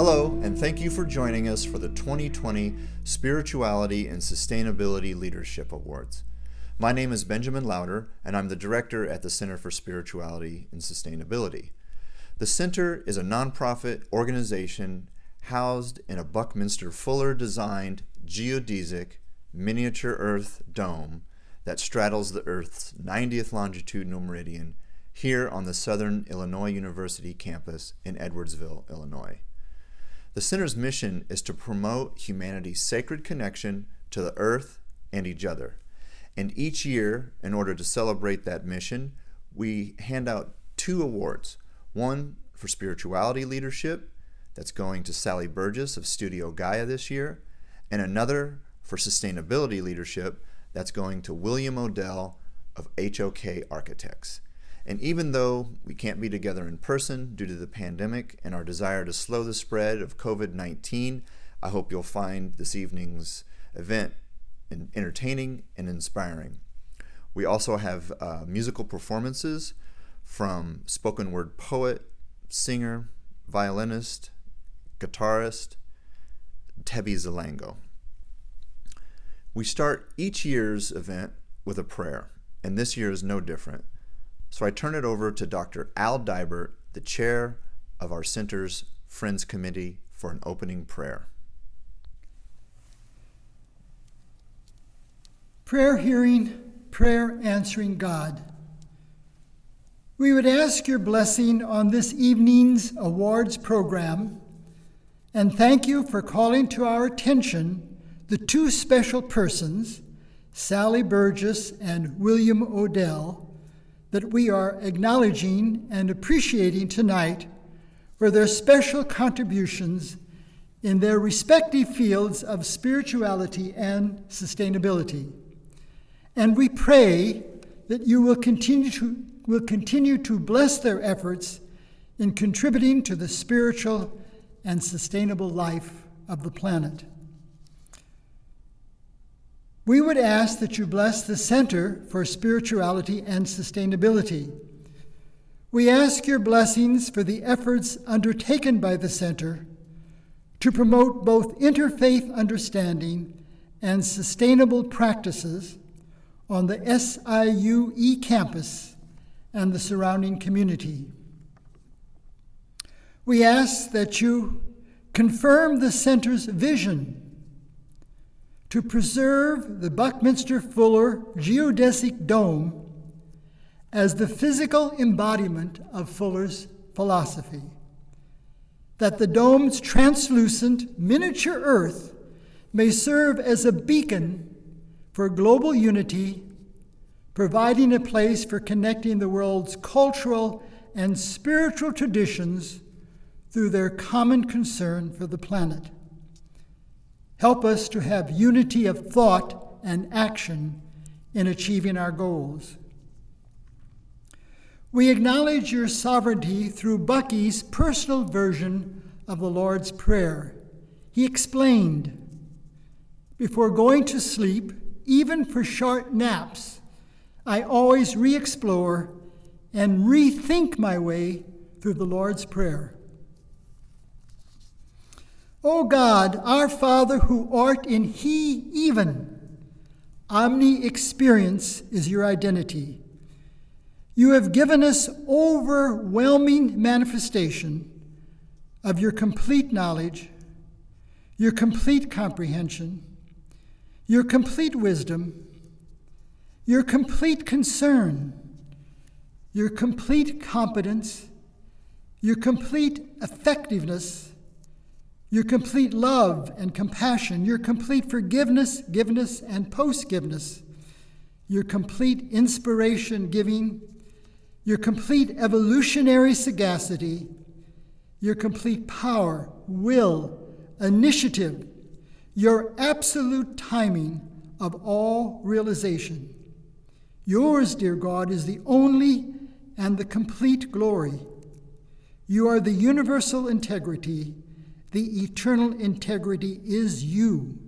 Hello, and thank you for joining us for the 2020 Spirituality and Sustainability Leadership Awards. My name is Benjamin Lauder, and I'm the director at the Center for Spirituality and Sustainability. The Center is a nonprofit organization housed in a Buckminster Fuller-designed geodesic miniature Earth dome that straddles the Earth's 90th longitudinal meridian here on the Southern Illinois University campus in Edwardsville, Illinois. The Center's mission is to promote humanity's sacred connection to the Earth and each other. And each year, in order to celebrate that mission, we hand out 2 awards. One for spirituality leadership, that's going to Sally Burgess of Studio Gaia this year, and another for sustainability leadership, that's going to William Odell of HOK Architects. And even though we can't be together in person due to the pandemic and our desire to slow the spread of COVID-19, I hope you'll find this evening's event entertaining and inspiring. We also have musical performances from spoken word poet, singer, violinist, guitarist, Tebi Zalango. We start each year's event with a prayer, and this year is no different. So I turn it over to Dr. Al Dibert, the chair of our center's Friends Committee, for an opening prayer. Prayer hearing, prayer answering God. We would ask your blessing on this evening's awards program and thank you for calling to our attention the 2 special persons, Sally Burgess and William Odell, that we are acknowledging and appreciating tonight for their special contributions in their respective fields of spirituality and sustainability. And we pray that you will continue to bless their efforts in contributing to the spiritual and sustainable life of the planet. We would ask that you bless the Center for Spirituality and Sustainability. We ask your blessings for the efforts undertaken by the Center to promote both interfaith understanding and sustainable practices on the SIUE campus and the surrounding community. We ask that you confirm the Center's vision to preserve the Buckminster Fuller geodesic dome as the physical embodiment of Fuller's philosophy, that the dome's translucent miniature Earth may serve as a beacon for global unity, providing a place for connecting the world's cultural and spiritual traditions through their common concern for the planet. Help us to have unity of thought and action in achieving our goals. We acknowledge your sovereignty through Bucky's personal version of the Lord's Prayer. He explained, "Before going to sleep, even for short naps, I always re-explore and rethink my way through the Lord's Prayer. O God, our Father who art in He even, omni-experience is your identity. You have given us overwhelming manifestation of your complete knowledge, your complete comprehension, your complete wisdom, your complete concern, your complete competence, your complete effectiveness, your complete love and compassion, your complete forgiveness, giveness, and post-giveness, your complete inspiration giving, your complete evolutionary sagacity, your complete power, will, initiative, your absolute timing of all realization. Yours, dear God, is the only and the complete glory. You are the universal integrity. The eternal integrity is you.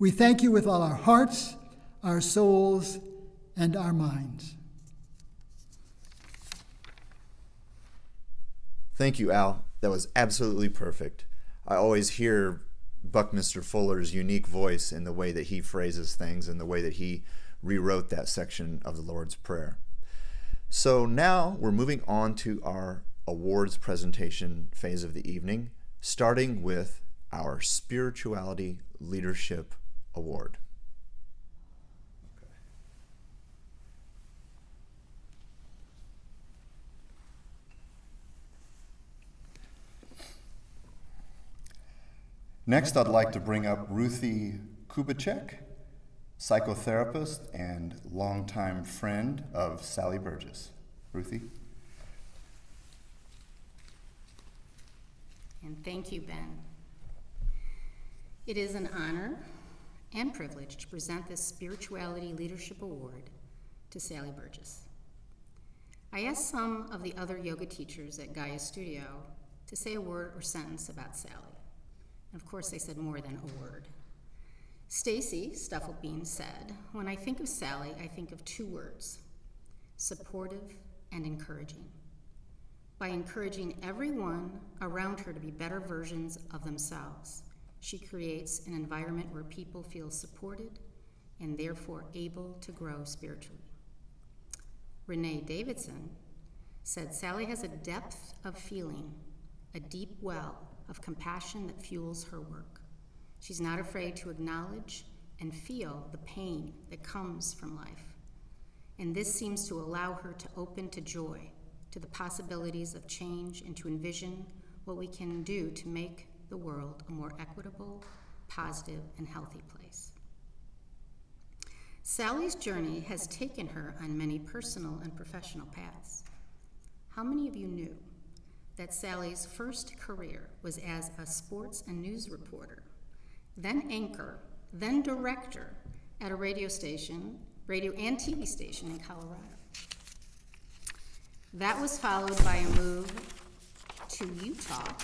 We thank you with all our hearts, our souls, and our minds. Thank you, Al. That was absolutely perfect. I always hear Buckminster Fuller's unique voice in the way that he phrases things and the way that he rewrote that section of the Lord's Prayer. So now we're moving on to our awards presentation phase of the evening, starting with our Spirituality Leadership Award. Next, I'd like to bring up Ruthie Kubicek, psychotherapist and longtime friend of Sally Burgess. Ruthie? And thank you, Ben. It is an honor and privilege to present this Spirituality Leadership Award to Sally Burgess. I asked some of the other yoga teachers at Gaia Studio to say a word or sentence about Sally. And of course, they said more than a word. Stacy Stufflebean said, "When I think of Sally, I think of two words, supportive and encouraging. By encouraging everyone around her to be better versions of themselves, she creates an environment where people feel supported and therefore able to grow spiritually." Renee Davidson said, "Sally has a depth of feeling, a deep well of compassion that fuels her work. She's not afraid to acknowledge and feel the pain that comes from life. And this seems to allow her to open to joy, to the possibilities of change, and to envision what we can do to make the world a more equitable, positive, and healthy place." Sally's journey has taken her on many personal and professional paths. How many of you knew that Sally's first career was as a sports and news reporter, then anchor, then director at a radio and TV station in Colorado? That was followed by a move to Utah,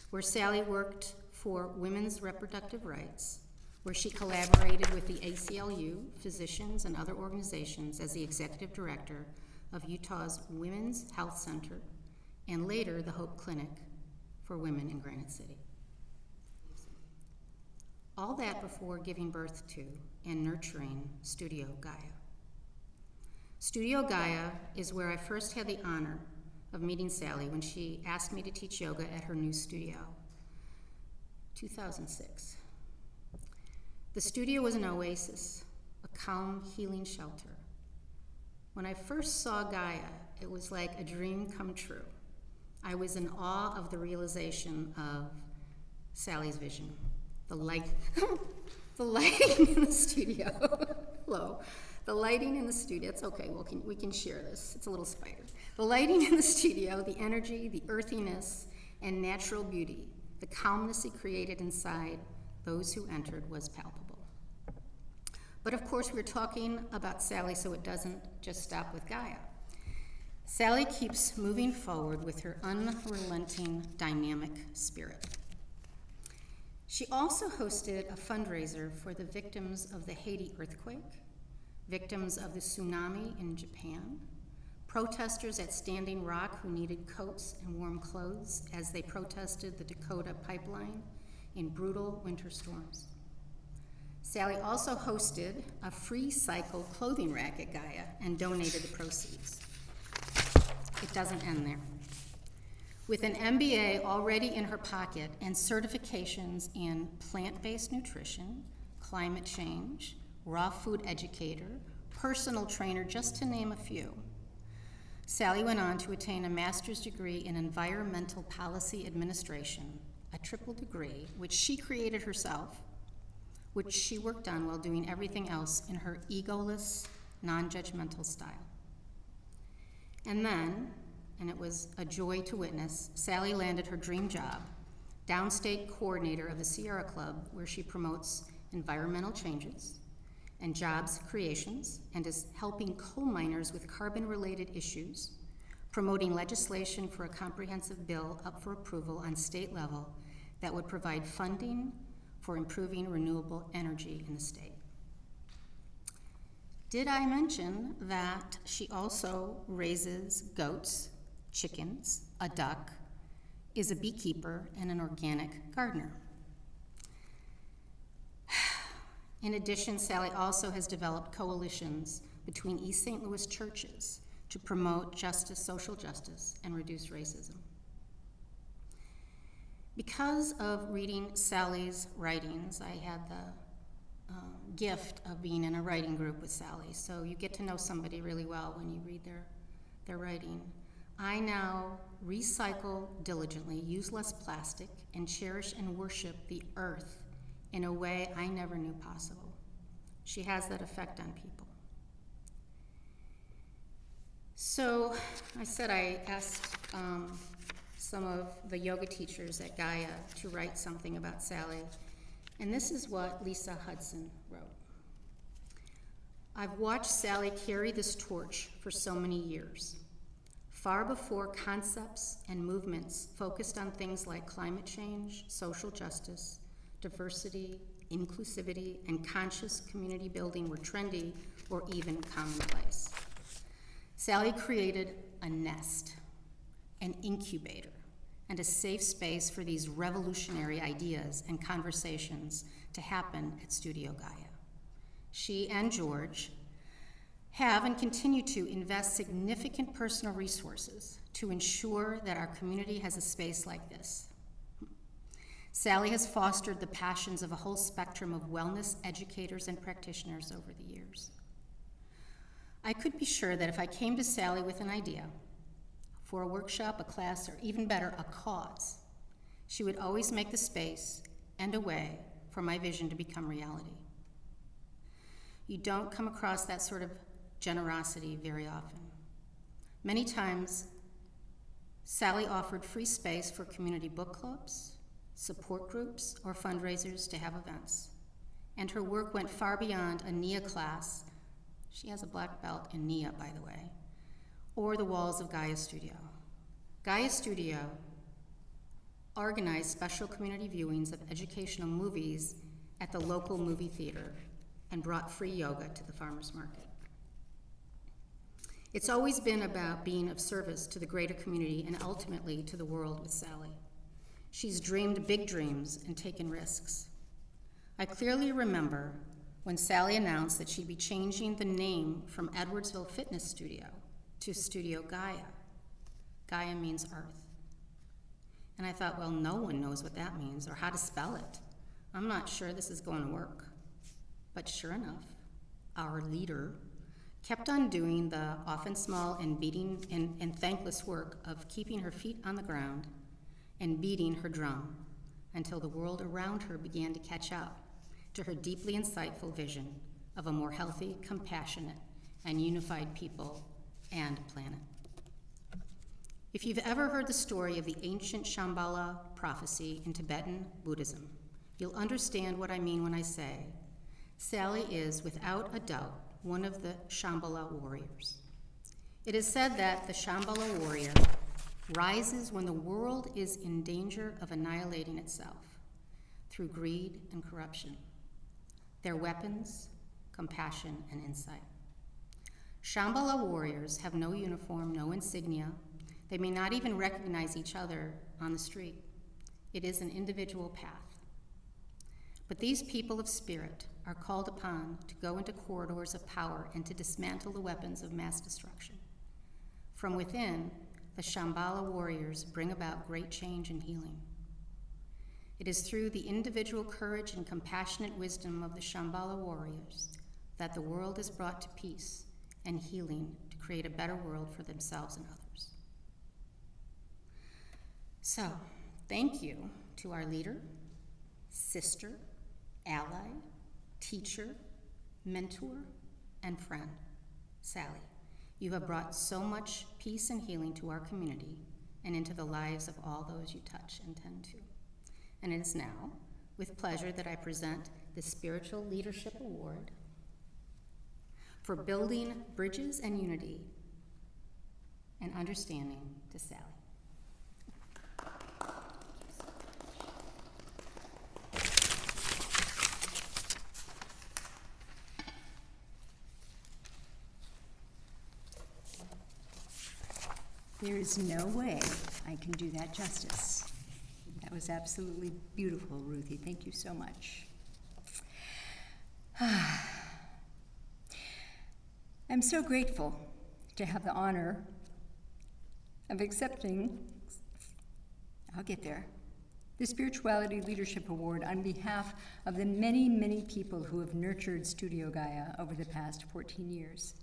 where Sally worked for women's reproductive rights, where she collaborated with the ACLU, physicians, and other organizations as the executive director of Utah's Women's Health Center, and later the Hope Clinic for Women in Granite City. All that before giving birth to and nurturing Studio Gaia. Studio Gaia is where I first had the honor of meeting Sally when she asked me to teach yoga at her new studio, 2006. The studio was an oasis, a calm, healing shelter. When I first saw Gaia, it was like a dream come true. I was in awe of the realization of Sally's vision. The lighting in the studio. Hello. The lighting in the studio, it's okay, we can share this. It's a little spider. The lighting in the studio, the energy, the earthiness, and natural beauty, the calmness it created inside those who entered was palpable. But of course, we're talking about Sally, so it doesn't just stop with Gaia. Sally keeps moving forward with her unrelenting, dynamic spirit. She also hosted a fundraiser for the victims of the Haiti earthquake, victims of the tsunami in Japan, protesters at Standing Rock who needed coats and warm clothes as they protested the Dakota pipeline in brutal winter storms. Sally also hosted a free cycle clothing rack at Gaia and donated the proceeds. It doesn't end there. With an MBA already in her pocket and certifications in plant-based nutrition, climate change, raw food educator, personal trainer, just to name a few, Sally went on to attain a master's degree in environmental policy administration, a triple degree, which she created herself, which she worked on while doing everything else in her egoless, non-judgmental style. And then, and it was a joy to witness, Sally landed her dream job, downstate coordinator of the Sierra Club, where she promotes environmental changes and jobs creations and is helping coal miners with carbon-related issues, promoting legislation for a comprehensive bill up for approval on state level that would provide funding for improving renewable energy in the state. Did I mention that she also raises goats, chickens, a duck, is a beekeeper and an organic gardener. In addition, Sally also has developed coalitions between East St. Louis churches to promote justice, social justice, and reduce racism. Because of reading Sally's writings, I had the gift of being in a writing group with Sally, so you get to know somebody really well when you read their writing. I now recycle diligently, use less plastic, and cherish and worship the earth in a way I never knew possible. She has that effect on people. So I said I asked some of the yoga teachers at Gaia to write something about Sally, and this is what Lisa Hudson wrote. I've watched Sally carry this torch for so many years, far before concepts and movements focused on things like climate change, social justice, diversity, inclusivity, and conscious community building were trendy or even commonplace. Sally created a nest, an incubator, and a safe space for these revolutionary ideas and conversations to happen at Studio Gaia. She and George have and continue to invest significant personal resources to ensure that our community has a space like this. Sally has fostered the passions of a whole spectrum of wellness educators and practitioners over the years. I could be sure that if I came to Sally with an idea for a workshop, a class, or even better, a cause, she would always make the space and a way for my vision to become reality. You don't come across that sort of generosity very often. Many times, Sally offered free space for community book clubs, support groups, or fundraisers to have events. And her work went far beyond a NIA class. She has a black belt in NIA, by the way, or the walls of Gaia Studio. Gaia Studio organized special community viewings of educational movies at the local movie theater and brought free yoga to the farmers market. It's always been about being of service to the greater community and ultimately to the world with Sally. She's dreamed big dreams and taken risks. I clearly remember when Sally announced that she'd be changing the name from Edwardsville Fitness Studio to Studio Gaia. Gaia means earth. And I thought, well, no one knows what that means or how to spell it. I'm not sure this is going to work. But sure enough, our leader kept on doing the often small and beating and thankless work of keeping her feet on the ground and beating her drum until the world around her began to catch up to her deeply insightful vision of a more healthy, compassionate, and unified people and planet. If you've ever heard the story of the ancient Shambhala prophecy in Tibetan Buddhism, you'll understand what I mean when I say Sally is, without a doubt, one of the Shambhala warriors. It is said that the Shambhala warrior rises when the world is in danger of annihilating itself through greed and corruption. Their weapons, compassion, and insight. Shambhala warriors have no uniform, no insignia. They may not even recognize each other on the street. It is an individual path. But these people of spirit are called upon to go into corridors of power and to dismantle the weapons of mass destruction. From within, the Shambhala warriors bring about great change and healing. It is through the individual courage and compassionate wisdom of the Shambhala warriors that the world is brought to peace and healing to create a better world for themselves and others. So, thank you to our leader, sister, ally, teacher, mentor, and friend, Sally. You have brought so much peace and healing to our community and into the lives of all those you touch and tend to. And it is now, with pleasure, that I present the Spiritual Leadership Award for building bridges and unity and understanding to Sally. There is no way I can do that justice. That was absolutely beautiful, Ruthie. Thank you so much. I'm so grateful to have the honor of accepting, I'll get there, the Spirituality Leadership Award on behalf of the many, many people who have nurtured Studio Gaia over the past 14 years.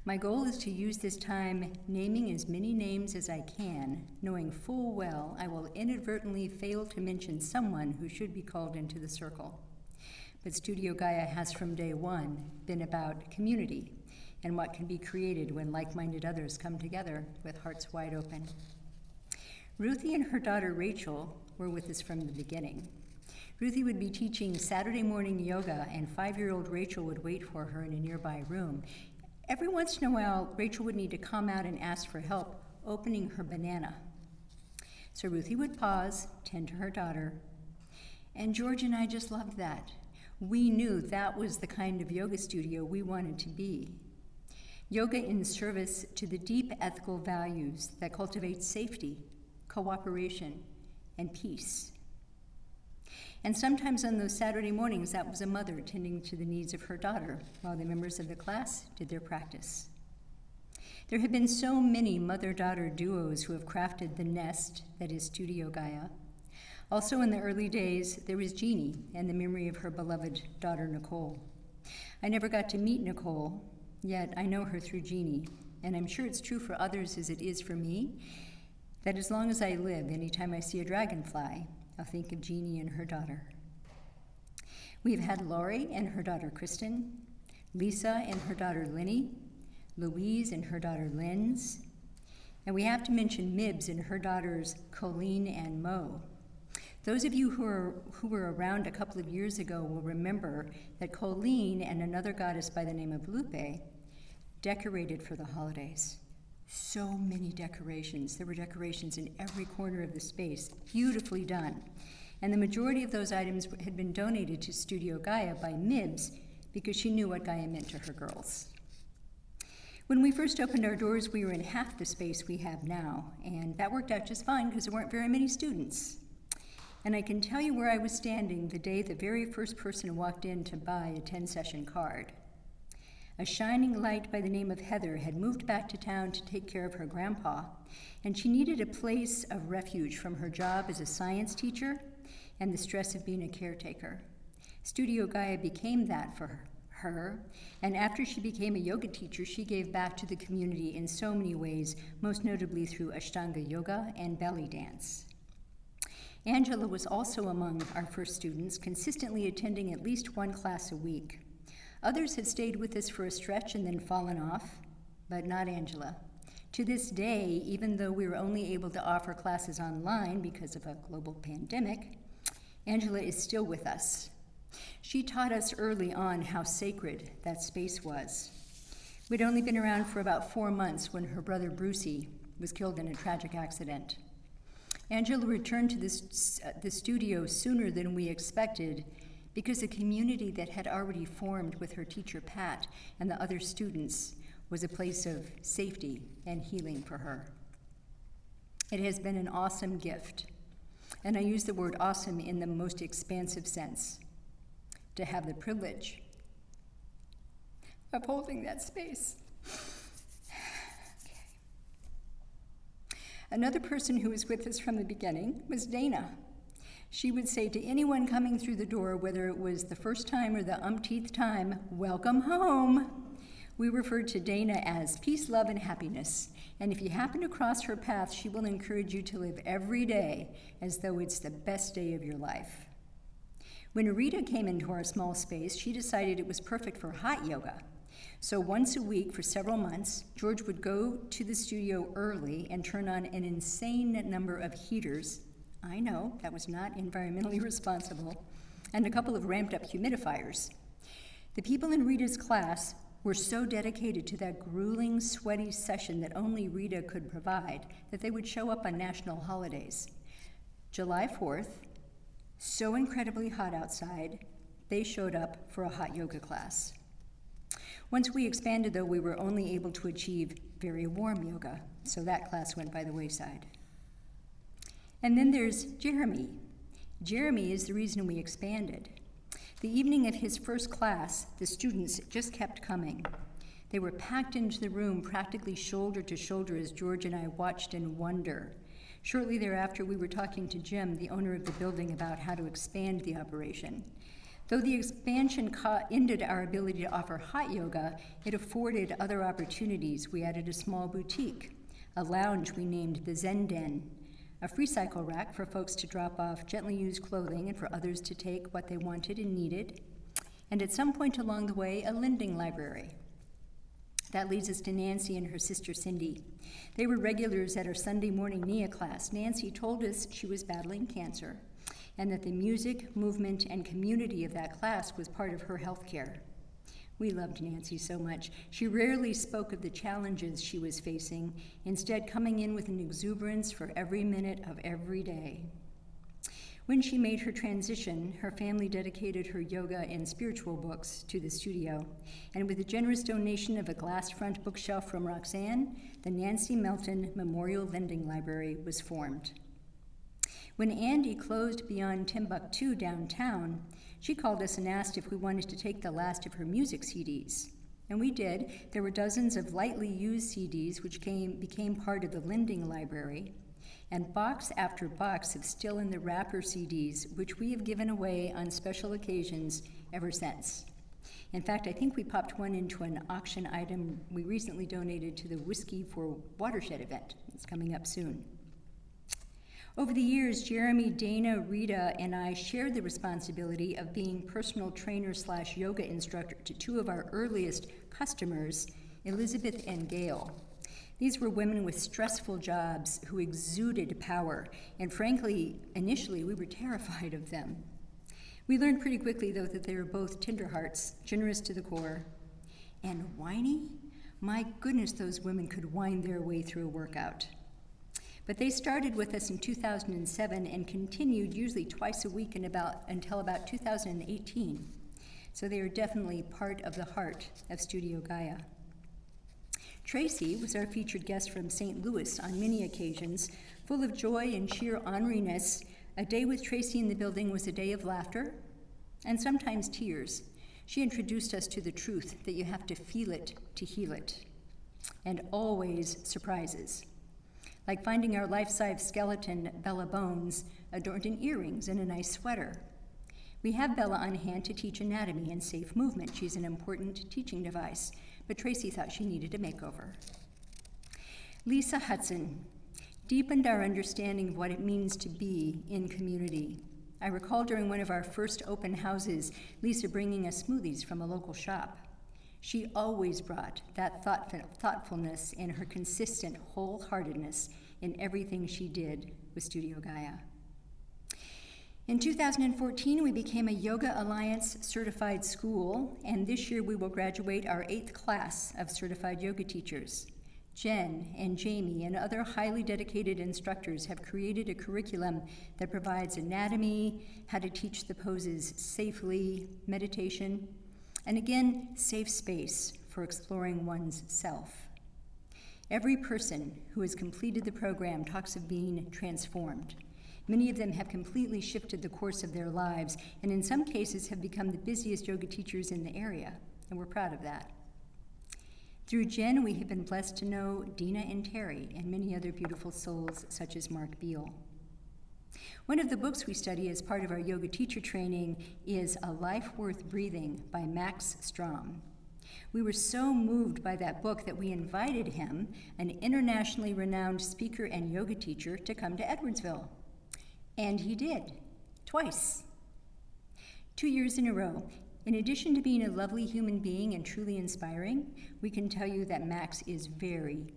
My goal is to use this time naming as many names as I can, knowing full well I will inadvertently fail to mention someone who should be called into the circle. But Studio Gaia has from day one been about community and what can be created when like-minded others come together with hearts wide open. Ruthie and her daughter Rachel were with us from the beginning. Ruthie would be teaching Saturday morning yoga, and 5-year-old Rachel would wait for her in a nearby room. Every once in a while, Rachel would need to come out and ask for help opening her banana. So Ruthie would pause, tend to her daughter, and George and I just loved that. We knew that was the kind of yoga studio we wanted to be. Yoga in service to the deep ethical values that cultivate safety, cooperation, and peace. And sometimes on those Saturday mornings, that was a mother tending to the needs of her daughter while the members of the class did their practice. There have been so many mother-daughter duos who have crafted the nest that is Studio Gaia. Also in the early days, there was Jeannie and the memory of her beloved daughter, Nicole. I never got to meet Nicole, yet I know her through Jeannie, and I'm sure it's true for others as it is for me, that as long as I live, anytime I see a dragonfly, I'll think of Jeannie and her daughter. We've had Laurie and her daughter Kristen, Lisa and her daughter Lenny, Louise and her daughter Linz, and we have to mention Mibs and her daughters Colleen and Mo. Those of you who were around a couple of years ago will remember that Colleen and another goddess by the name of Lupe decorated for the holidays. So many decorations. There were decorations in every corner of the space, beautifully done. And the majority of those items had been donated to Studio Gaia by Mibs because she knew what Gaia meant to her girls. When we first opened our doors, we were in half the space we have now, and that worked out just fine because there weren't very many students. And I can tell you where I was standing the day the very first person walked in to buy a 10-session card. A shining light by the name of Heather had moved back to town to take care of her grandpa, and she needed a place of refuge from her job as a science teacher and the stress of being a caretaker. Studio Gaia became that for her, and after she became a yoga teacher, she gave back to the community in so many ways, most notably through Ashtanga yoga and belly dance. Angela was also among our first students, consistently attending at least one class a week. Others have stayed with us for a stretch and then fallen off, but not Angela. To this day, even though we were only able to offer classes online because of a global pandemic, Angela is still with us. She taught us early on how sacred that space was. We'd only been around for about 4 months when her brother Brucey was killed in a tragic accident. Angela returned to the studio sooner than we expected because the community that had already formed with her teacher Pat and the other students was a place of safety and healing for her. It has been an awesome gift, and I use the word awesome in the most expansive sense, to have the privilege of holding that space. Okay. Another person who was with us from the beginning was Dana. She would say to anyone coming through the door, whether it was the first time or the umpteenth time, "Welcome home." We referred to Dana as peace, love, and happiness. And if you happen to cross her path, she will encourage you to live every day as though it's the best day of your life. When Rita came into our small space, she decided it was perfect for hot yoga. So once a week for several months, George would go to the studio early and turn on an insane number of heaters. I know, that was not environmentally responsible, and a couple of ramped up humidifiers. The people in Rita's class were so dedicated to that grueling, sweaty session that only Rita could provide that they would show up on national holidays. July 4th, so incredibly hot outside, they showed up for a hot yoga class. Once we expanded, though, we were only able to achieve very warm yoga, so that class went by the wayside. And then there's Jeremy. Jeremy is the reason we expanded. The evening of his first class, the students just kept coming. They were packed into the room practically shoulder to shoulder as George and I watched in wonder. Shortly thereafter, we were talking to Jim, the owner of the building, about how to expand the operation. Though the expansion ended our ability to offer hot yoga, it afforded other opportunities. We added a small boutique, a lounge we named the Zen Den, a free cycle rack for folks to drop off gently used clothing and for others to take what they wanted and needed, and at some point along the way, a lending library. That leads us to Nancy and her sister Cindy. They were regulars at our Sunday morning NIA class. Nancy told us she was battling cancer and that the music, movement, and community of that class was part of her health care. We loved Nancy so much. She rarely spoke of the challenges she was facing, instead coming in with an exuberance for every minute of every day. When she made her transition, her family dedicated her yoga and spiritual books to the studio, and with a generous donation of a glass front bookshelf from Roxanne, the Nancy Melton Memorial Lending Library was formed. When Andy closed Beyond Timbuktu downtown, she called us and asked if we wanted to take the last of her music CDs. And we did. There were dozens of lightly used CDs which became part of the lending library, and box after box of Still in the Wrapper CDs, which we have given away on special occasions ever since. In fact, I think we popped one into an auction item we recently donated to the Whiskey for Watershed event. It's coming up soon. Over the years, Jeremy, Dana, Rita, and I shared the responsibility of being personal trainer/yoga instructor to two of our earliest customers, Elizabeth and Gail. These were women with stressful jobs who exuded power, and frankly, initially we were terrified of them. We learned pretty quickly, though, that they were both tender hearts, generous to the core, and whiny. My goodness, those women could whine their way through a workout. But they started with us in 2007 and continued usually twice a week until about 2018. So they are definitely part of the heart of Studio Gaia. Tracy was our featured guest from St. Louis on many occasions, full of joy and sheer orneriness. A day with Tracy in the building was a day of laughter and sometimes tears. She introduced us to the truth that you have to feel it to heal it, and always surprises, like finding our life-size skeleton, Bella Bones, adorned in earrings and a nice sweater. We have Bella on hand to teach anatomy and safe movement. She's an important teaching device, but Tracy thought she needed a makeover. Lisa Hudson deepened our understanding of what it means to be in community. I recall during one of our first open houses, Lisa bringing us smoothies from a local shop. She always brought that thoughtfulness and her consistent wholeheartedness in everything she did with Studio Gaia. In 2014, we became a Yoga Alliance certified school, and this year we will graduate our 8th class of certified yoga teachers. Jen and Jamie and other highly dedicated instructors have created a curriculum that provides anatomy, how to teach the poses safely, meditation, and again, safe space for exploring one's self. Every person who has completed the program talks of being transformed. Many of them have completely shifted the course of their lives, and in some cases have become the busiest yoga teachers in the area, and we're proud of that. Through Jen, we have been blessed to know Dina and Terry and many other beautiful souls such as Mark Beal. One of the books we study as part of our yoga teacher training is A Life Worth Breathing by Max Strom. We were so moved by that book that we invited him, an internationally renowned speaker and yoga teacher, to come to Edwardsville. And he did, twice. 2 years in a row. In addition to being a lovely human being and truly inspiring, we can tell you that Max is very,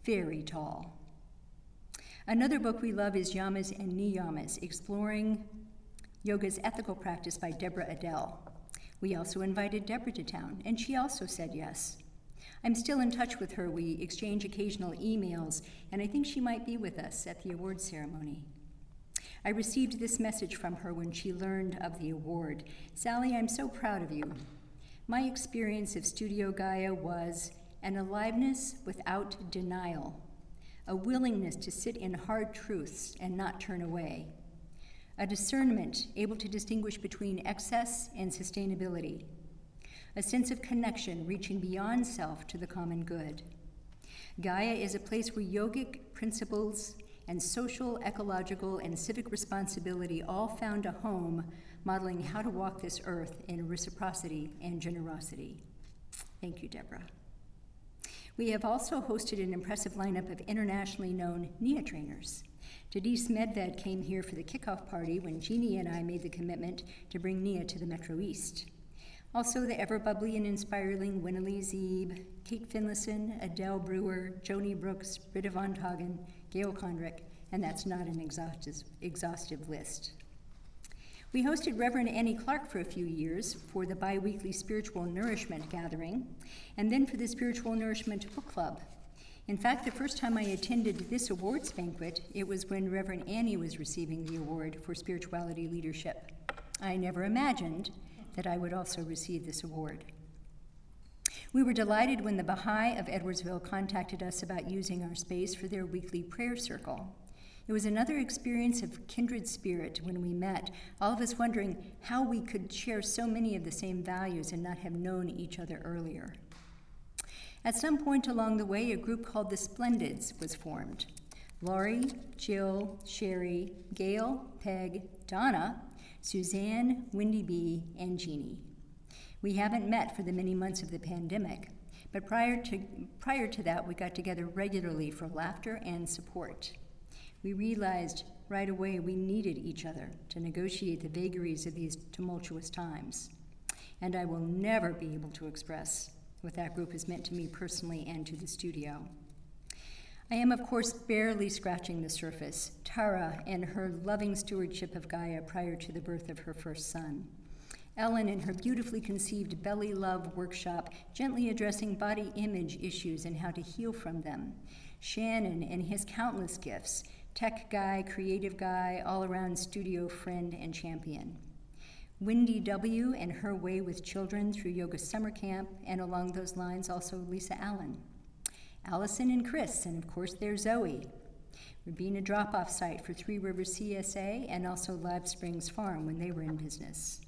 very tall. Another book we love is Yamas and Niyamas, Exploring Yoga's Ethical Practice by Deborah Adele. We also invited Deborah to town, and she also said yes. I'm still in touch with her. We exchange occasional emails, and I think she might be with us at the awards ceremony. I received this message from her when she learned of the award. Sally, I'm so proud of you. My experience of Studio Gaia was an aliveness without denial, a willingness to sit in hard truths and not turn away, a discernment able to distinguish between excess and sustainability, a sense of connection reaching beyond self to the common good. Gaia is a place where yogic principles and social, ecological, and civic responsibility all found a home, modeling how to walk this earth in reciprocity and generosity. Thank you, Deborah. We have also hosted an impressive lineup of internationally known NIA trainers. Denise Medved came here for the kickoff party when Jeannie and I made the commitment to bring NIA to the Metro East. Also, the ever-bubbly and inspiring Winnelie Zeeb, Kate Finlayson, Adele Brewer, Joni Brooks, Britta Von Toggen, Gail Kondrick, and that's not an exhaustive list. We hosted Reverend Annie Clark for a few years for the bi-weekly Spiritual Nourishment Gathering, and then for the Spiritual Nourishment Book Club. In fact, the first time I attended this awards banquet, it was when Reverend Annie was receiving the award for spirituality leadership. I never imagined that I would also receive this award. We were delighted when the Baha'i of Edwardsville contacted us about using our space for their weekly prayer circle. It was another experience of kindred spirit when we met, all of us wondering how we could share so many of the same values and not have known each other earlier. At some point along the way, a group called the Splendids was formed. Laurie, Jill, Sherry, Gail, Peg, Donna, Suzanne, Wendy B., and Jeannie. We haven't met for the many months of the pandemic, but prior to that, we got together regularly for laughter and support. We realized right away we needed each other to negotiate the vagaries of these tumultuous times. And I will never be able to express what that group has meant to me personally and to the studio. I am, of course, barely scratching the surface. Tara and her loving stewardship of Gaia prior to the birth of her first son. Ellen and her beautifully conceived Belly Love workshop, gently addressing body image issues and how to heal from them. Shannon and his countless gifts, tech guy, creative guy, all-around studio friend and champion. Wendy W. and her way with children through yoga summer camp, and along those lines also Lisa Allen. Allison and Chris, and of course there's Zoe. We're being a drop-off site for Three Rivers CSA and also Live Springs Farm when they were in business.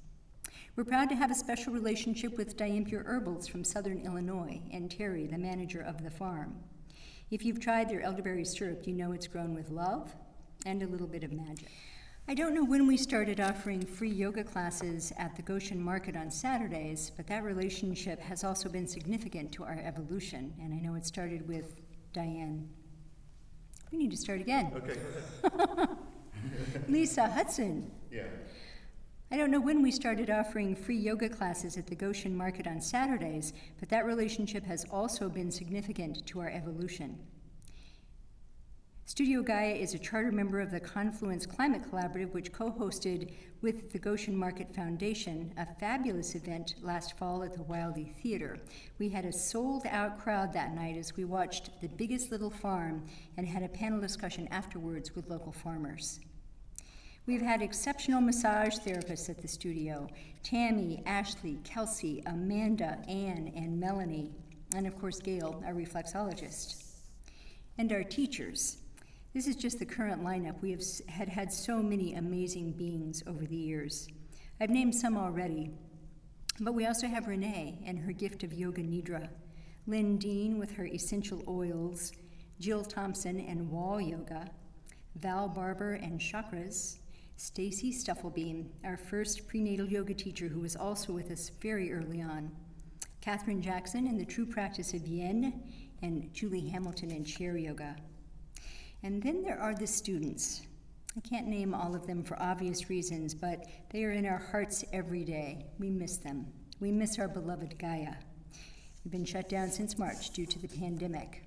We're proud to have a special relationship with Diampure Herbals from Southern Illinois and Terry, the manager of the farm. If you've tried their elderberry syrup, you know it's grown with love and a little bit of magic. I don't know when we started offering free yoga classes at the Goshen Market on Saturdays, but that relationship has also been significant to our evolution, and I know it started with Diane. We need to start again. Okay. Lisa Hudson. Yeah. I don't know when we started offering free yoga classes at the Goshen Market on Saturdays, but that relationship has also been significant to our evolution. Studio Gaia is a charter member of the Confluence Climate Collaborative, which co-hosted with the Goshen Market Foundation a fabulous event last fall at the Wildey Theater. We had a sold-out crowd that night as we watched The Biggest Little Farm and had a panel discussion afterwards with local farmers. We've had exceptional massage therapists at the studio: Tammy, Ashley, Kelsey, Amanda, Ann, and Melanie, and of course Gail, our reflexologist. And our teachers. This is just the current lineup. We have had so many amazing beings over the years. I've named some already, but we also have Renee and her gift of Yoga Nidra, Lynn Dean with her essential oils, Jill Thompson and wall yoga, Val Barber and chakras, Stacy Stufflebeam, our first prenatal yoga teacher who was also with us very early on, Catherine Jackson in the true practice of Yen, and Julie Hamilton in chair yoga. And then there are the students. I can't name all of them for obvious reasons, but they are in our hearts every day. We miss them. We miss our beloved Gaia. We've been shut down since March due to the pandemic.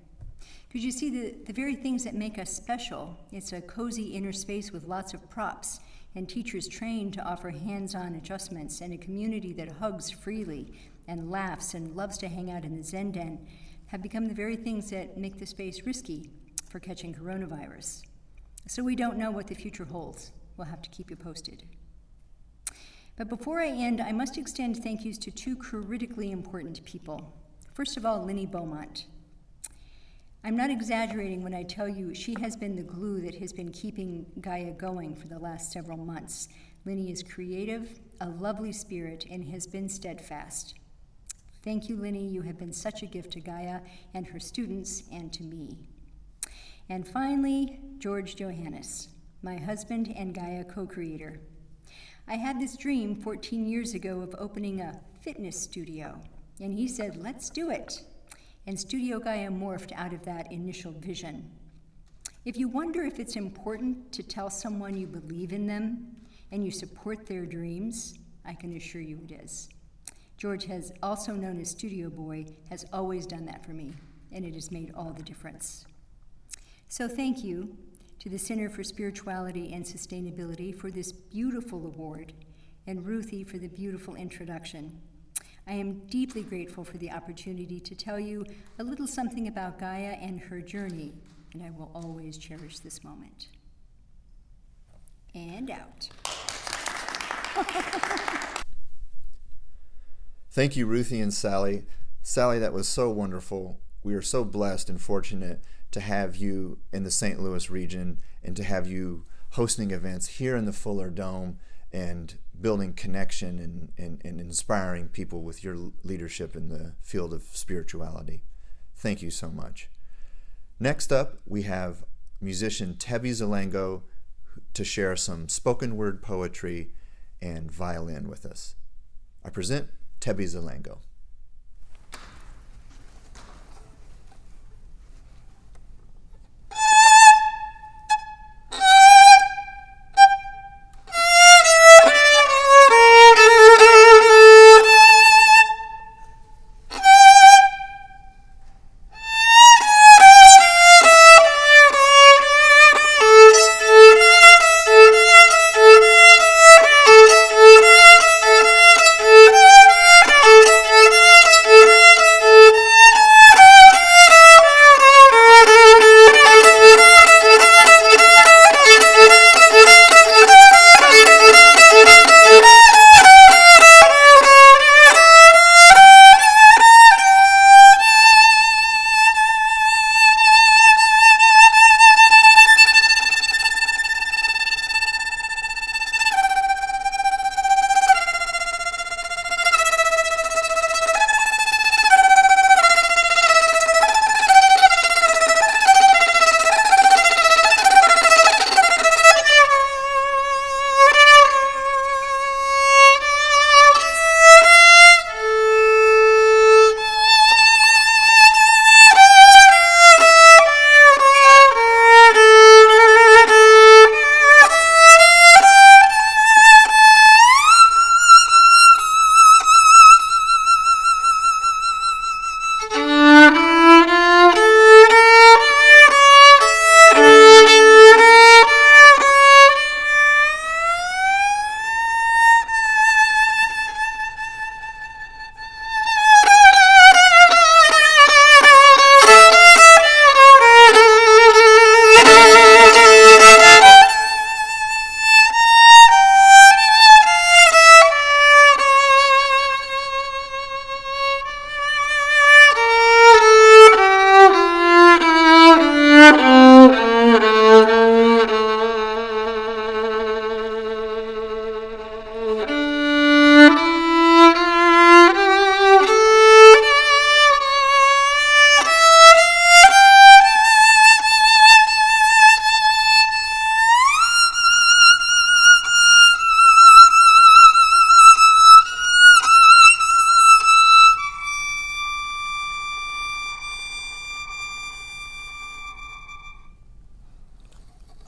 Because you see, the very things that make us special, it's a cozy inner space with lots of props and teachers trained to offer hands-on adjustments and a community that hugs freely and laughs and loves to hang out in the Zen Den, have become the very things that make the space risky for catching coronavirus. So we don't know what the future holds. We'll have to keep you posted. But before I end, I must extend thank yous to two critically important people. First of all, Linnie Beaumont. I'm not exaggerating when I tell you she has been the glue that has been keeping Gaia going for the last several months. Linny is creative, a lovely spirit, and has been steadfast. Thank you, Linny. You have been such a gift to Gaia and her students and to me. And finally, George Johannes, my husband and Gaia co-creator. I had this dream 14 years ago of opening a fitness studio, and he said, let's do it. And Studio Gaia morphed out of that initial vision. If you wonder if it's important to tell someone you believe in them and you support their dreams, I can assure you it is. George, has also known as Studio Boy, has always done that for me, and it has made all the difference. So thank you to the Center for Spirituality and Sustainability for this beautiful award, and Ruthie for the beautiful introduction. I am deeply grateful for the opportunity to tell you a little something about Gaia and her journey, and I will always cherish this moment. And out. Thank you, Ruthie and Sally. Sally, that was so wonderful. We are so blessed and fortunate to have you in the St. Louis region and to have you hosting events here in the Fuller Dome and building connection and inspiring people with your leadership in the field of spirituality. Thank you so much. Next up, we have musician Tebby Zalango to share some spoken word poetry and violin with us. I present Tebby Zalango.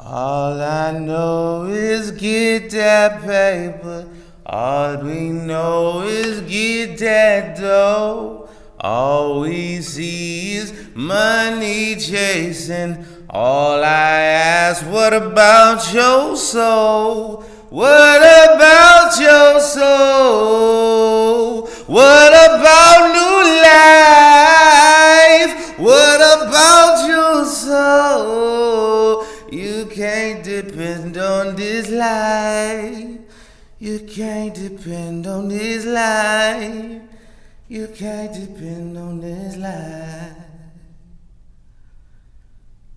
All I know is get that paper. All we know is get that dough. All we see is money chasing. All I ask, what about your soul? What about your soul? What about new life? What about your soul? You can't depend on this life. You can't depend on this life. You can't depend on this life.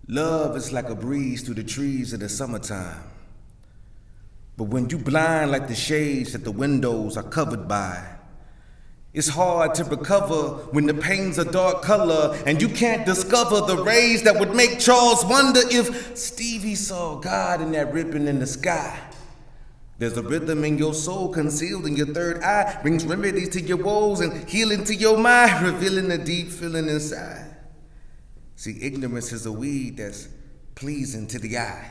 Love is like a breeze through the trees in the summertime. But when you blind like the shades that the windows are covered by, it's hard to recover when the panes are dark color and you can't discover the rays that would make Charles wonder if Stevie saw God in that ribbon in the sky. There's a rhythm in your soul concealed in your third eye, brings remedies to your woes and healing to your mind, revealing a deep feeling inside. See, ignorance is a weed that's pleasing to the eye,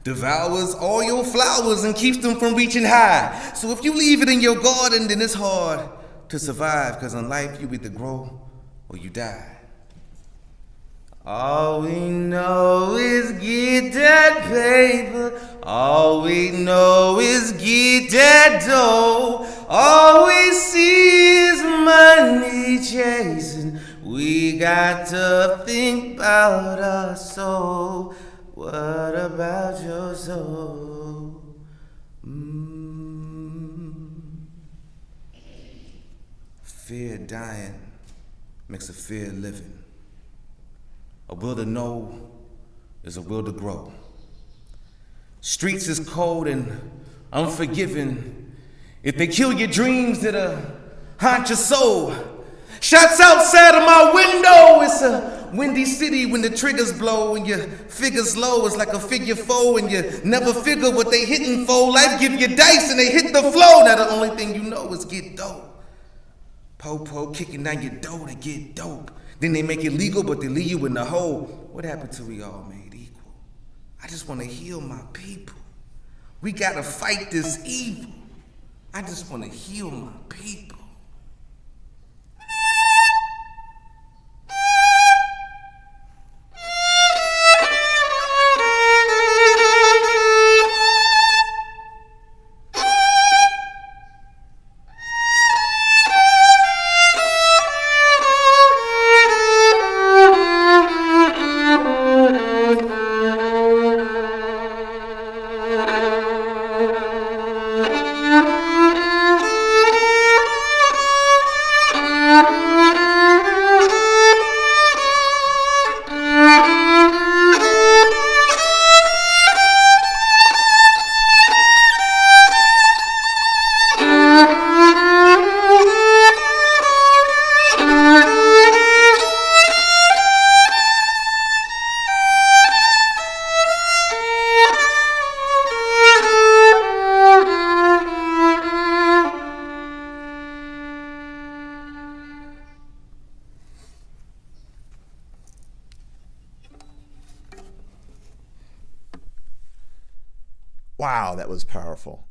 devours all your flowers and keeps them from reaching high. So if you leave it in your garden, then it's hard to survive, because in life you either grow or you die. All we know is get that paper. All we know is get that dough. All we see is money chasing. We got to think about our soul. What about your soul? Fear dying makes a fear living. A will to know is a will to grow. Streets is cold and unforgiving. If they kill your dreams, that'll haunt your soul. Shots outside of my window. It's a windy city when the triggers blow and your figure's low. It's like a figure four and you never figure what they hitting for. Life give you dice and they hit the flow. Now the only thing you know is get dope. Po-po kicking down your door to get dope. Then they make it legal, but they leave you in the hole. What happened till we all made equal? I just want to heal my people. We got to fight this evil. I just want to heal my people. Wow, that was powerful.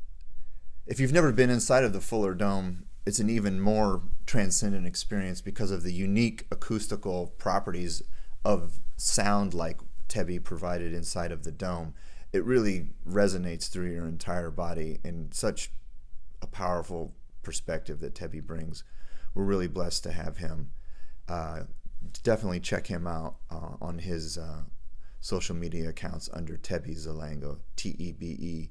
If you've never been inside of the Fuller Dome, it's an even more transcendent experience because of the unique acoustical properties of sound like Tebby provided inside of the dome. It really resonates through your entire body in such a powerful perspective that Tebby brings. We're really blessed to have him. Definitely check him out on his social media accounts under Tebby Zalango, Tebezlango.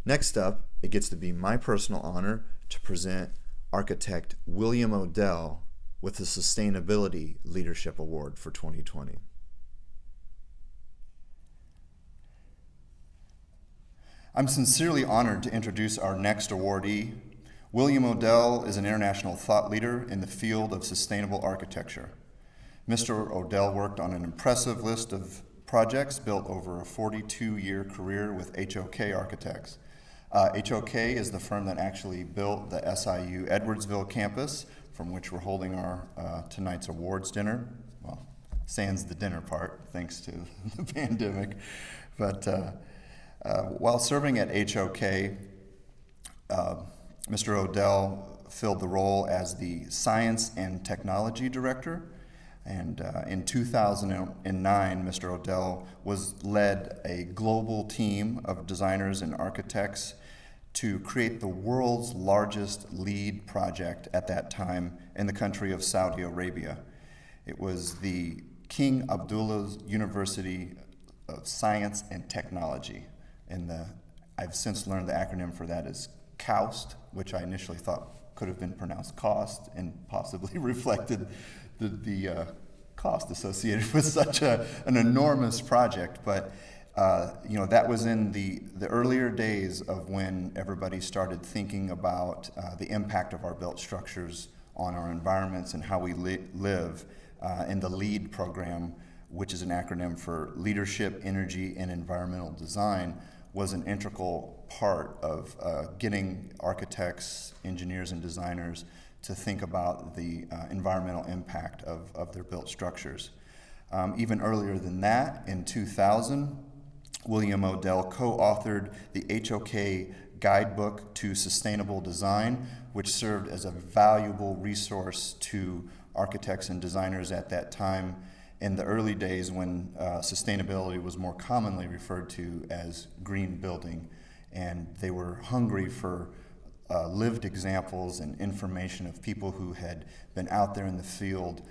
Next up, it gets to be my personal honor to present architect William Odell with the Sustainability Leadership Award for 2020. I'm sincerely honored to introduce our next awardee. William Odell is an international thought leader in the field of sustainable architecture. Mr. Odell worked on an impressive list of projects built over a 42-year career with HOK Architects. HOK is the firm that actually built the SIU Edwardsville campus, from which we're holding our tonight's awards dinner. Well, sans the dinner part, thanks to the pandemic. But while serving at HOK, Mr. Odell filled the role as the Science and Technology Director. And in 2009, Mr. Odell led a global team of designers and architects to create the world's largest LEED project at that time in the country of Saudi Arabia. It was the King Abdullah University of Science and Technology. And I've since learned the acronym for that is KAUST, which I initially thought could have been pronounced cost and possibly reflected the cost associated with such an enormous project. But that was in the earlier days of when everybody started thinking about the impact of our built structures on our environments and how we live. In the LEED program, which is an acronym for Leadership, Energy, and Environmental Design, was an integral part of getting architects, engineers, and designers to think about the environmental impact of their built structures. Even earlier than that, in 2000, William Odell co-authored the HOK Guidebook to Sustainable Design, which served as a valuable resource to architects and designers at that time in the early days when sustainability was more commonly referred to as green building. And they were hungry for lived examples and information of people who had been out there in the field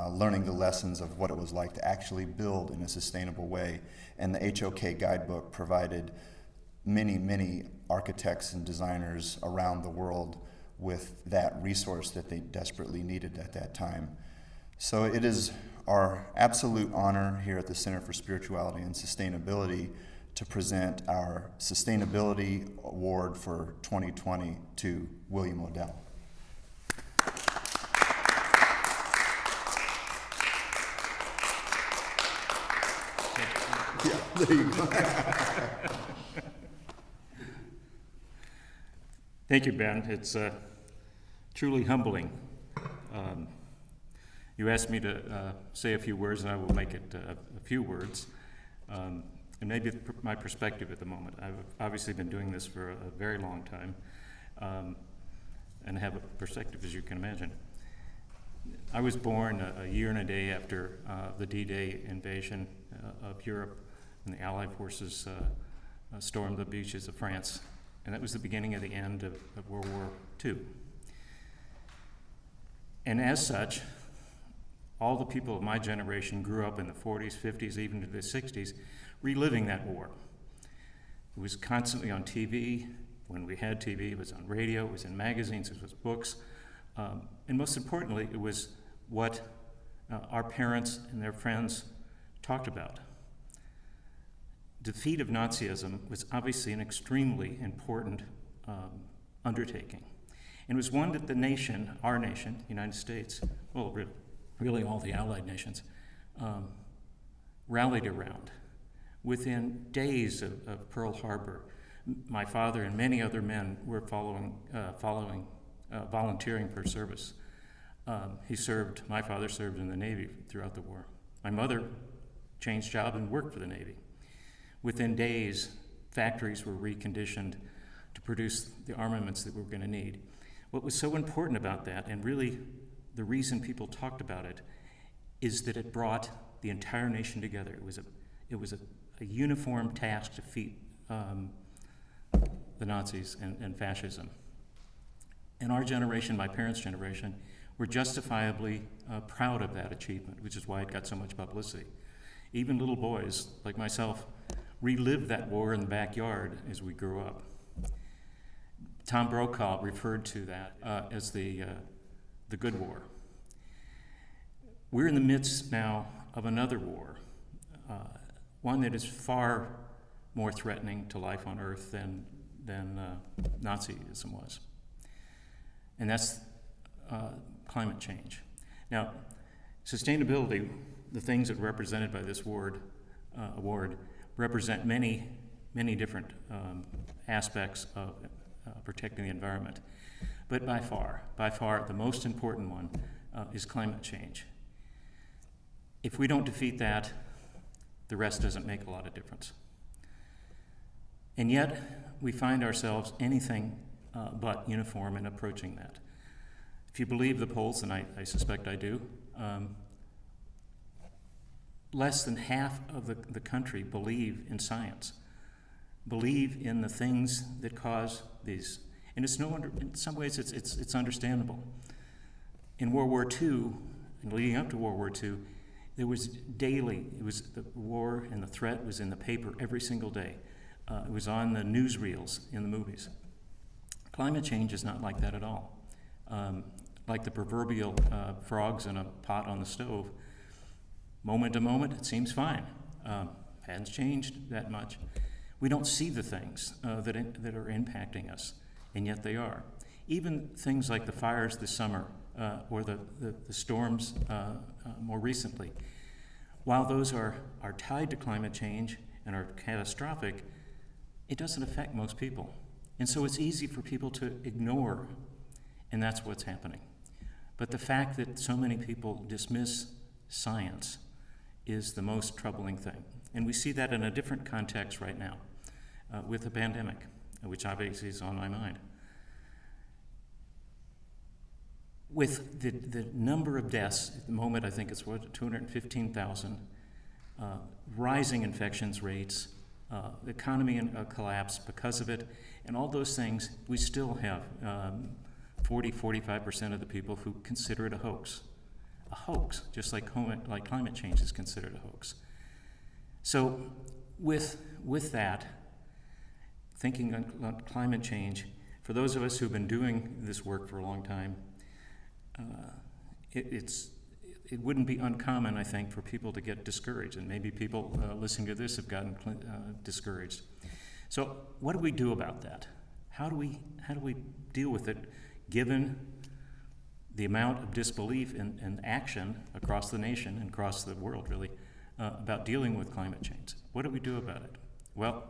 learning the lessons of what it was like to actually build in a sustainable way. And the HOK Guidebook provided many, many architects and designers around the world with that resource that they desperately needed at that time. So it is our absolute honor here at the Center for Spirituality and Sustainability to present our Sustainability Award for 2020 to William Odell. Yeah, there you go. Thank you, Ben. It's truly humbling. You asked me to say a few words, and I will make it a few words. And maybe my perspective at the moment. I've obviously been doing this for a very long time, and have a perspective, as you can imagine. I was born a year and a day after the D-Day invasion of Europe, and the Allied forces stormed the beaches of France. And that was the beginning of the end of World War II. And as such, all the people of my generation grew up in the 40s, 50s, even to the 60s, reliving that war. It was constantly on TV. When we had TV, it was on radio, it was in magazines, it was books. And most importantly, it was what our parents and their friends talked about. Defeat of Nazism was obviously an extremely important undertaking. And it was one that the nation, our nation, the United States, well, really all the Allied nations, rallied around. Within days of Pearl Harbor, my father and many other men were volunteering for service. My father served in the Navy throughout the war. My mother changed job and worked for the Navy. Within days, factories were reconditioned to produce the armaments that we were going to need. What was so important about that, and really the reason people talked about it, is that it brought the entire nation together. It was a uniform task to defeat the Nazis and fascism. And our generation, my parents' generation, were justifiably proud of that achievement, which is why it got so much publicity. Even little boys like myself relived that war in the backyard as we grew up. Tom Brokaw referred to that as the good war. We're in the midst now of another war, one that is far more threatening to life on Earth than Nazism was. And that's climate change. Now, sustainability, the things that are represented by this award represent many, many different aspects of protecting the environment. But by far, the most important one is climate change. If we don't defeat that, the rest doesn't make a lot of difference. And yet, we find ourselves anything but uniform in approaching that. If you believe the polls, and I suspect I do, less than half of the country believe in science, believe in the things that cause these. And in some ways it's understandable. In World War II, and leading up to World War II, there was daily, the war and the threat was in the paper every single day. It was on the newsreels in the movies. Climate change is not like that at all. Like the proverbial frogs in a pot on the stove, Moment to moment, it seems fine. Hasn't changed that much. We don't see the things that are impacting us, and yet they are. Even things like the fires this summer or the storms more recently. While those are tied to climate change and are catastrophic, it doesn't affect most people. And so it's easy for people to ignore, and that's what's happening. But the fact that so many people dismiss science is the most troubling thing. And we see that in a different context right now with the pandemic, which obviously is on my mind. With the number of deaths, at the moment I think it's 215,000, rising infections rates, the economy in collapse because of it, and all those things, we still have 45% of the people who consider it a hoax, just like climate change is considered a hoax. So with that, thinking on climate change, for those of us who've been doing this work for a long time, it wouldn't be uncommon, I think, for people to get discouraged, and maybe people listening to this have gotten discouraged. So what do we do about that? How do we deal with it, given the amount of disbelief and action across the nation and across the world, really, about dealing with climate change? What do we do about it? Well,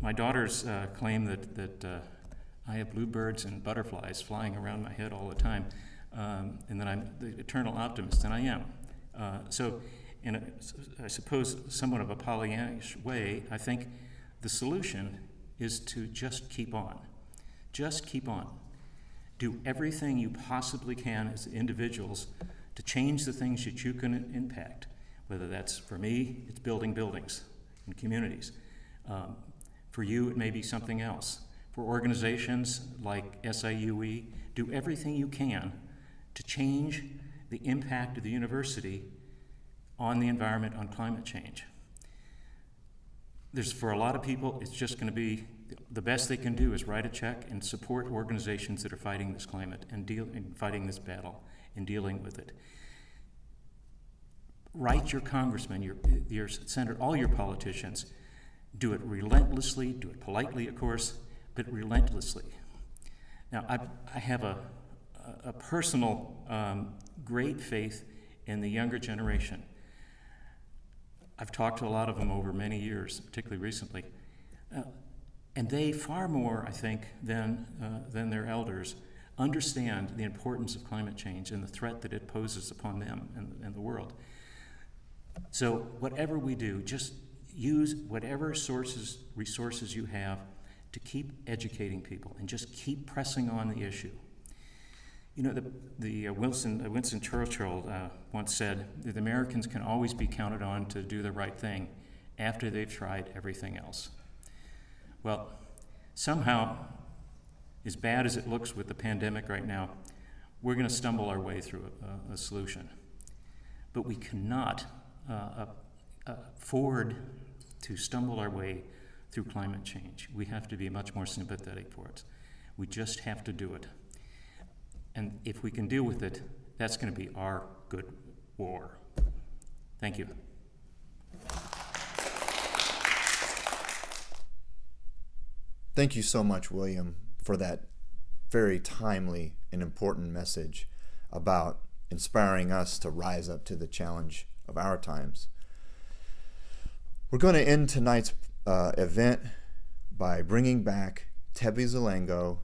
my daughters claim that I have bluebirds and butterflies flying around my head all the time, and that I'm the eternal optimist, and I am. So in I suppose somewhat of a Pollyannish way, I think the solution is to just keep on. Just keep on. Do everything you possibly can as individuals to change the things that you can impact. Whether that's, for me, it's building buildings and communities. For you, it may be something else. For organizations like SIUE, do everything you can to change the impact of the university on the environment, on climate change. For a lot of people, it's just going to be the best they can do is write a check and support organizations that are fighting this climate and fighting this battle and dealing with it. Write your congressman, your senator, all your politicians. Do it relentlessly, do it politely, of course, but relentlessly. Now, I have a personal great faith in the younger generation. I've talked to a lot of them over many years, particularly recently, and they far more, I think, than their elders understand the importance of climate change and the threat that it poses upon them and the world. So whatever we do, just use whatever resources you have to keep educating people and just keep pressing on the issue. You know, Winston Churchill once said that Americans can always be counted on to do the right thing after they've tried everything else. Well, somehow, as bad as it looks with the pandemic right now, we're going to stumble our way through a solution. But we cannot afford to stumble our way through climate change. We have to be much more sympathetic for it. We just have to do it. And if we can deal with it, that's going to be our good war. Thank you. Thank you so much, William, for that very timely and important message about inspiring us to rise up to the challenge of our times. We're going to end tonight's event by bringing back Tebi Zalengo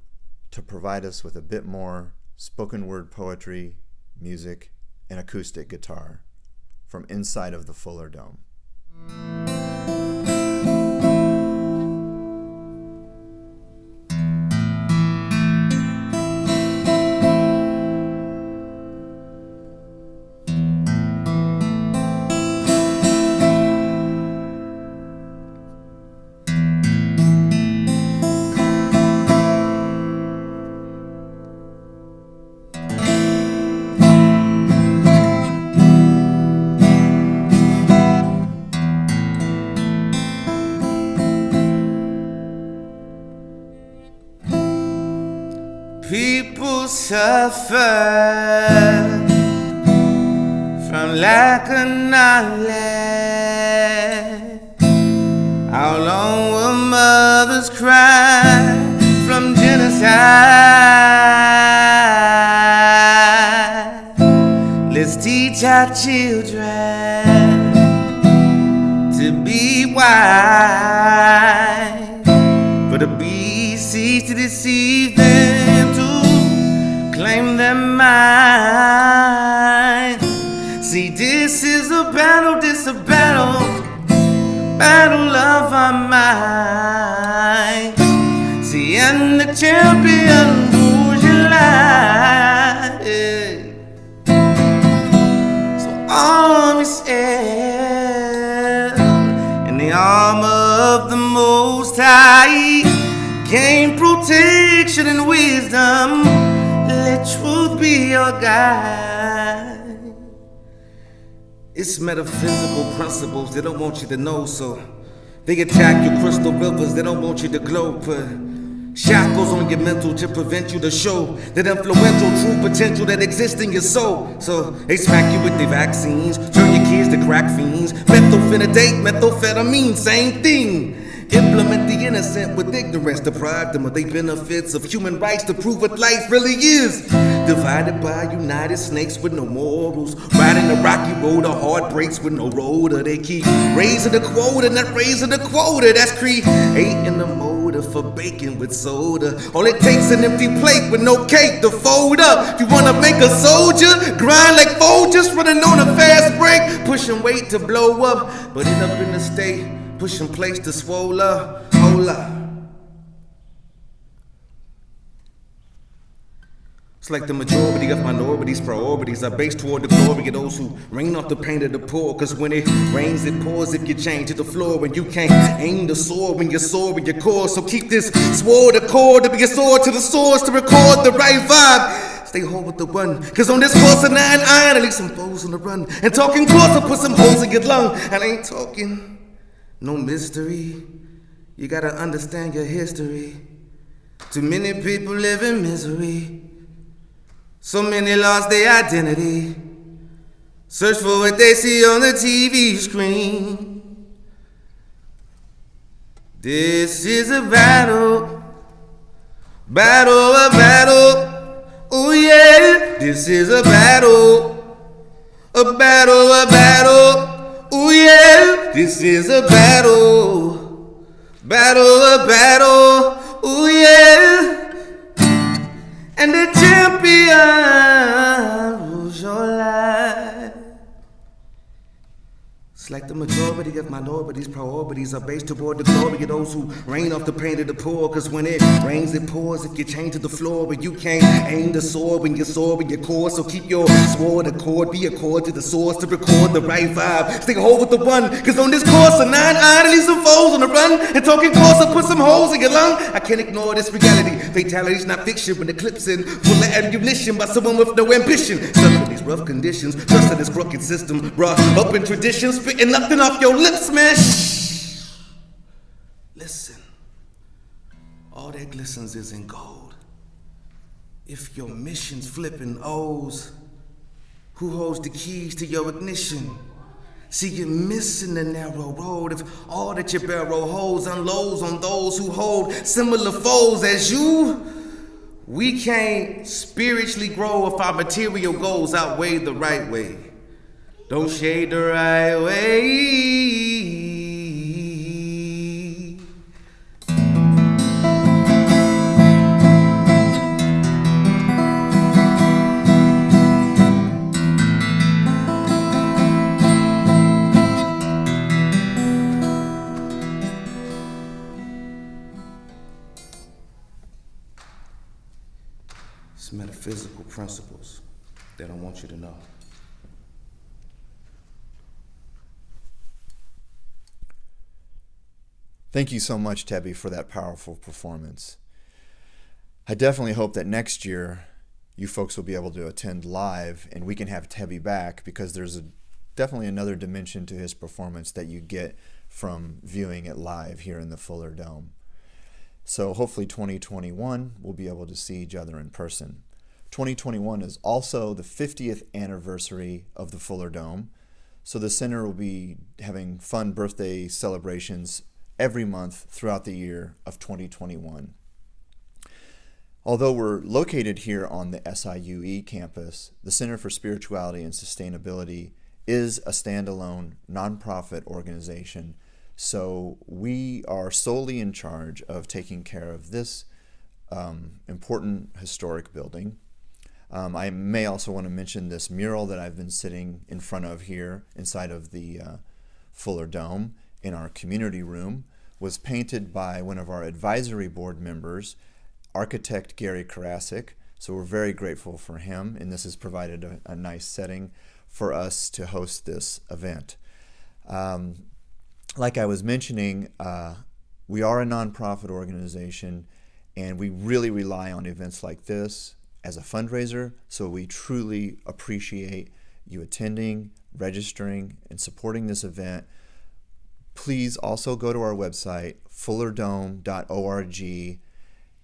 to provide us with a bit more spoken word poetry, music, and acoustic guitar from inside of the Fuller Dome. People suffer from lack of knowledge. How long will mothers cry from genocide? Let's teach our children to be wise, for the beast seeks to deceive them, to claim their mind. See, this is a battle, battle of our mind. See, I'm the champion, who's your life? So arm yourself in the armor of the Most High. Gain protection and wisdom. Let truth be your guide. It's metaphysical principles they don't want you to know, so they attack your crystal rivers, they don't want you to glow. Put shackles on your mental to prevent you to show that influential true potential that exists in your soul. So they smack you with their vaccines, turn your kids to crack fiends. Methylphenidate, methamphetamine, same thing. Implement the innocent with ignorance, deprive them of the benefits of human rights to prove what life really is. Divided by united snakes with no morals, riding the rocky road of heartbreaks with no rotor. They keep raising the quota, not raising the quota. That's creating the motive for baking with soda. All it takes an empty plate with no cake to fold up. If you wanna make a soldier, grind like Folgers, running on a fast break, pushing weight to blow up, but end up in the state. Pushing place to swole up, hold up. It's like the majority of minorities' priorities are based toward the glory of those who rain off the pain of the poor. Cause when it rains, it pours if you change to the floor. And you can't aim the sword when you're sore in your core. So keep this sword accord to be a sword to the swords to record the right vibe. Stay home with the one, cause on this course of 9 iron, I leave some foes on the run. And talking course, I put some holes in your lung. And I ain't talking no mystery, you gotta understand your history. Too many people live in misery. So many lost their identity. Search for what they see on the TV screen. This is a battle, a battle. Oh yeah, this is a battle, a battle. Oh yeah, this is a battle, a battle. Oh yeah, and the champion rules your life. It's like the majority of minorities' priorities are based toward the glory of those who rain off the pain of the poor. Cause when it rains, it pours if you chain to the floor. But you can't aim the sword when you're sore in your core. So keep your sword accord, be accord to the source to record the right vibe. Stay hold with the one, cause on this course of 9 iron, leave some foes on the run. And talking course, I put some holes in your lung. I can't ignore this reality. Fatality's not fiction when the clip's in full of ammunition by someone with no ambition. Stuck in these rough conditions, trust in this crooked system, brought up in traditions, spitting nothing off your lips, man. Shh. Listen, all that glistens isn't gold. If your mission's flipping O's, who holds the keys to your ignition? See, you're missing the narrow road if all that your barrel holds unloads on those who hold similar foes as you. We can't spiritually grow if our material goals outweigh the right way. Don't shade the right way. It's metaphysical principles that I want you to know. Thank you so much, Tebby, for that powerful performance. I definitely hope that next year you folks will be able to attend live and we can have Tebby back, because there's definitely another dimension to his performance that you get from viewing it live here in the Fuller Dome. So hopefully 2021 we'll be able to see each other in person. 2021 is also the 50th anniversary of the Fuller Dome, so the center will be having fun birthday celebrations every month throughout the year of 2021. Although we're located here on the SIUE campus, the Center for Spirituality and Sustainability is a standalone nonprofit organization, so we are solely in charge of taking care of this important historic building. I may also want to mention this mural that I've been sitting in front of here inside of the Fuller Dome in our community room was painted by one of our advisory board members, architect Gary Karasik. So we're very grateful for him, and this has provided a nice setting for us to host this event. Like I was mentioning, we are a nonprofit organization, and we really rely on events like this as a fundraiser, so we truly appreciate you attending, registering, and supporting this event. Please also go to our website, fullerdome.org,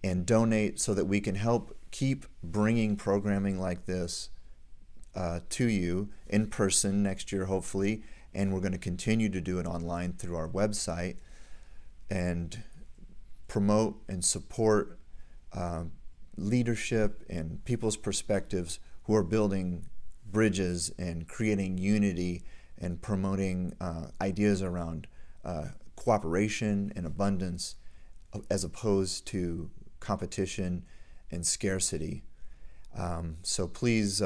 and donate so that we can help keep bringing programming like this to you in person next year, hopefully, and we're going to continue to do it online through our website and promote and support leadership and people's perspectives who are building bridges and creating unity and promoting ideas around cooperation and abundance as opposed to competition and scarcity. So please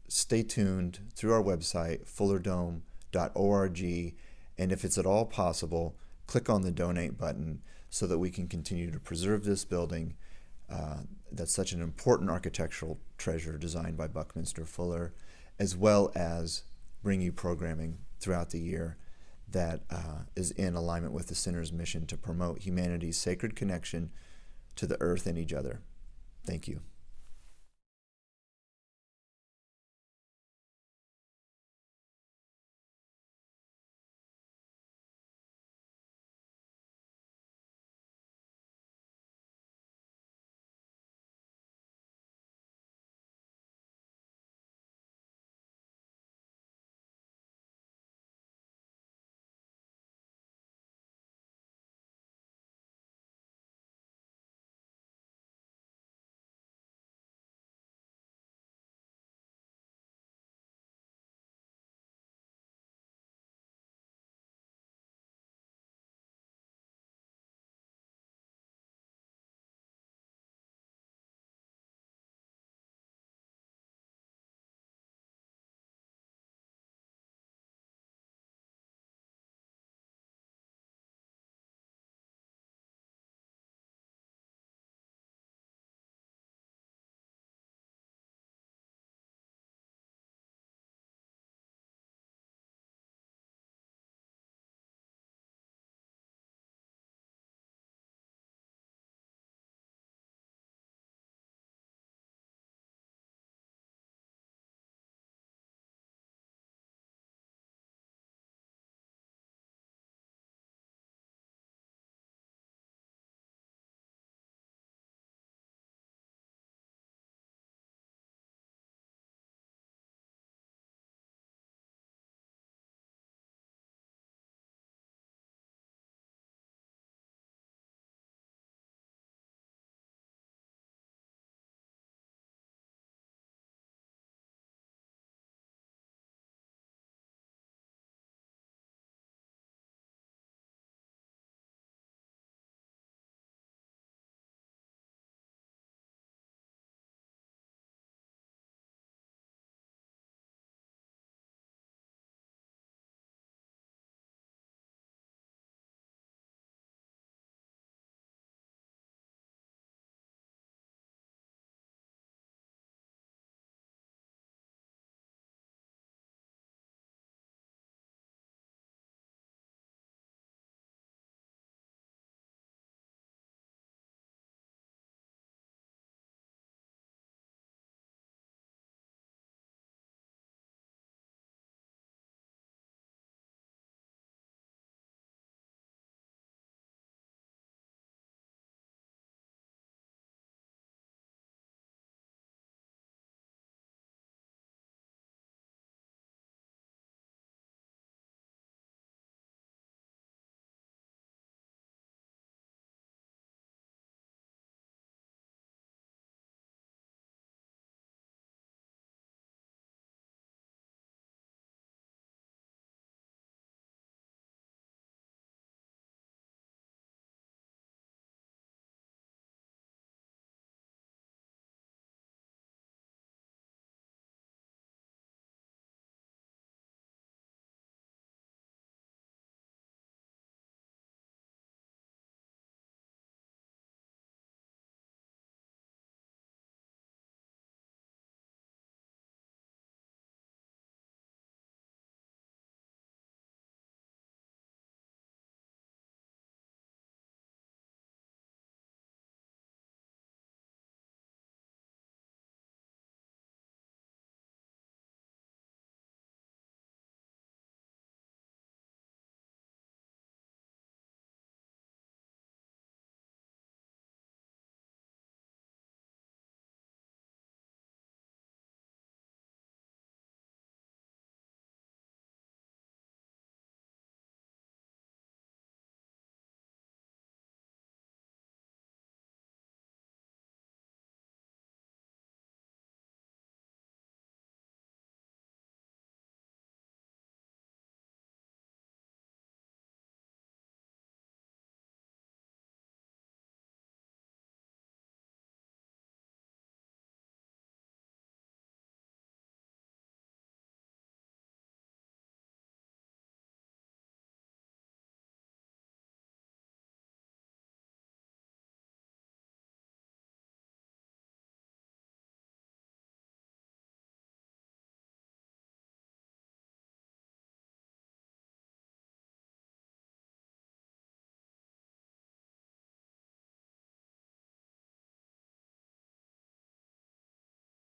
stay tuned through our website, fullerdome.org, and if it's at all possible, click on the donate button so that we can continue to preserve this building that's such an important architectural treasure designed by Buckminster Fuller, as well as bring you programming throughout the year that is in alignment with the Center's mission to promote humanity's sacred connection to the earth and each other. Thank you.